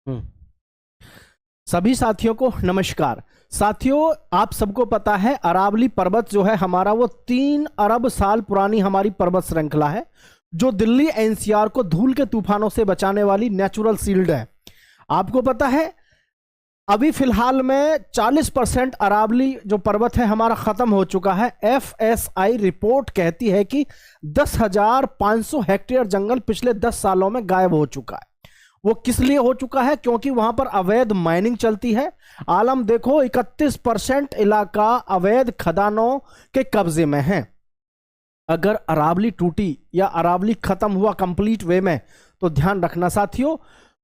हम्म। सभी साथियों को नमस्कार। साथियों, आप सबको पता है अरावली पर्वत जो है हमारा, वो 3 अरब साल पुरानी हमारी पर्वत श्रृंखला है, जो दिल्ली एनसीआर को धूल के तूफानों से बचाने वाली नेचुरल शील्ड है। आपको पता है अभी फिलहाल में 40% अरावली जो पर्वत है हमारा खत्म हो चुका है। एफएसआई रिपोर्ट कहती है कि 10,500 हेक्टेयर जंगल पिछले 10 सालों में गायब हो चुका है। वो किस लिए हो चुका है? क्योंकि वहां पर अवैध माइनिंग चलती है। आलम देखो, 31% इलाका अवैध खदानों के कब्जे में है। अगर अरावली टूटी या अरावली खत्म हुआ कंप्लीट वे में, तो ध्यान रखना साथियों,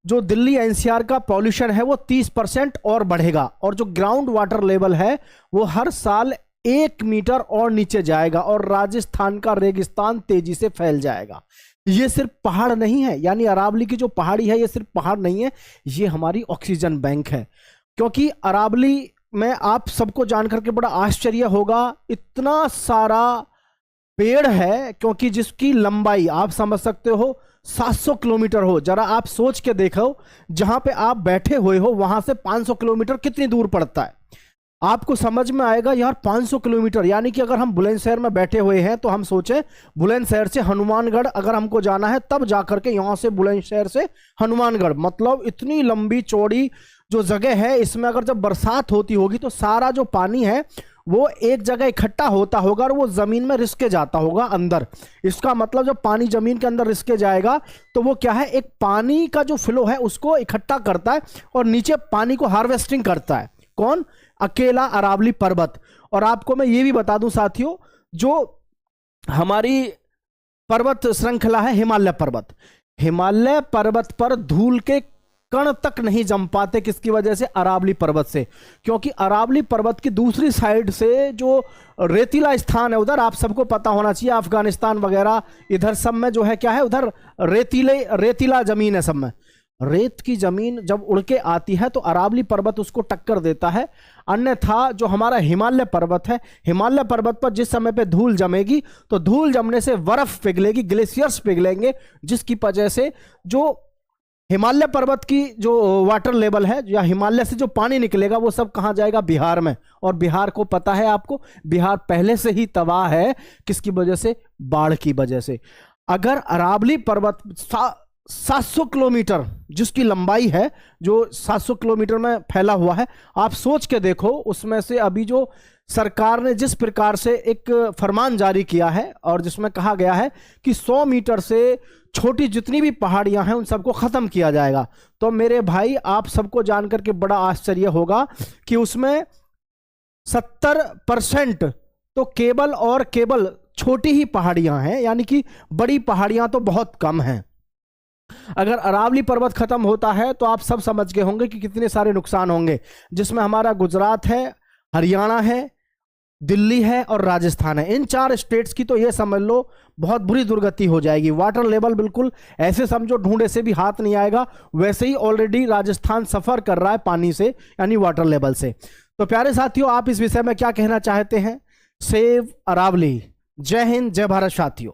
जो दिल्ली एनसीआर का पॉल्यूशन है वो 30% और बढ़ेगा, और जो ग्राउंड वाटर लेवल है वो हर साल 1 मीटर और नीचे जाएगा, और राजस्थान का रेगिस्तान तेजी से फैल जाएगा। ये सिर्फ पहाड़ नहीं है, यानी अरावली की जो पहाड़ी है ये सिर्फ पहाड़ नहीं है, ये हमारी ऑक्सीजन बैंक है। क्योंकि अरावली में आप सबको जानकर के बड़ा आश्चर्य होगा, इतना सारा पेड़ है, क्योंकि जिसकी लंबाई आप समझ सकते हो 700 किलोमीटर हो। जरा आप सोच के देखो, जहां पे आप बैठे हुए हो वहां से 500 किलोमीटर कितनी दूर पड़ता है। आपको समझ में आएगा यार, 500 किलोमीटर, यानी कि अगर हम बुलंदशहर में बैठे हुए हैं तो हम सोचें बुलंदशहर से हनुमानगढ़ अगर हमको जाना है, तब जाकर के यहां से बुलंदशहर से हनुमानगढ़, मतलब इतनी लंबी चौड़ी जो जगह है, इसमें अगर जब बरसात होती होगी तो सारा जो पानी है वो एक जगह इकट्ठा होता होगा और वो जमीन में रिसके जाता होगा अंदर। इसका मतलब जब पानी जमीन के अंदर रिसके जाएगा तो वो क्या है, एक पानी का जो फ्लो है उसको इकट्ठा करता है और नीचे पानी को हार्वेस्टिंग करता है। कौन? अकेला अरावली पर्वत। और आपको मैं ये भी बता दूं साथियों, जो हमारी पर्वत श्रृंखला है हिमालय पर्वत, हिमालय पर्वत पर धूल के कण तक नहीं जम पाते। किसकी वजह से? अरावली पर्वत से। क्योंकि अरावली पर्वत की दूसरी साइड से जो रेतीला स्थान है उधर, आप सबको पता होना चाहिए, अफगानिस्तान वगैरह इधर सब में जो है क्या है, उधर रेतीला जमीन है। सब में रेत की जमीन जब उड़ के आती है तो अरावली पर्वत उसको टक्कर देता है। अन्यथा जो हमारा हिमालय पर्वत है, हिमालय पर्वत पर जिस समय पे धूल जमेगी तो धूल जमने से बर्फ पिघलेगी, ग्लेशियर्स पिघलेंगे, जिसकी वजह से जो हिमालय पर्वत की जो वाटर लेवल है या हिमालय से जो पानी निकलेगा वो सब कहां जाएगा? बिहार में। और बिहार को पता है आपको, बिहार पहले से ही तबाह है। किसकी वजह से? बाढ़ की वजह से। अगर अरावली पर्वत 700 किलोमीटर जिसकी लंबाई है, जो 700 किलोमीटर में फैला हुआ है, आप सोच के देखो, उसमें से अभी जो सरकार ने जिस प्रकार से एक फरमान जारी किया है और जिसमें कहा गया है कि 100 मीटर से छोटी जितनी भी पहाड़ियां हैं उन सबको खत्म किया जाएगा, तो मेरे भाई आप सबको जानकर के बड़ा आश्चर्य होगा कि उसमें 70% तो केवल और केवल छोटी ही पहाड़ियां हैं, यानी कि बड़ी पहाड़ियां तो बहुत कम हैं। अगर अरावली पर्वत खत्म होता है तो आप सब समझ गए होंगे कि कितने सारे नुकसान होंगे, जिसमें हमारा गुजरात है, हरियाणा है, दिल्ली है और राजस्थान है। इन 4 स्टेट्स की तो ये समझ लो बहुत बुरी दुर्गति हो जाएगी। वाटर लेवल बिल्कुल ऐसे समझो ढूंढे से भी हाथ नहीं आएगा, वैसे ही ऑलरेडी राजस्थान सफर कर रहा है पानी से, यानी वाटर लेवल से। तो प्यारे साथियों, आप इस विषय में क्या कहना चाहते हैं? सेव अरावली। जय हिंद, जय भारत साथियों।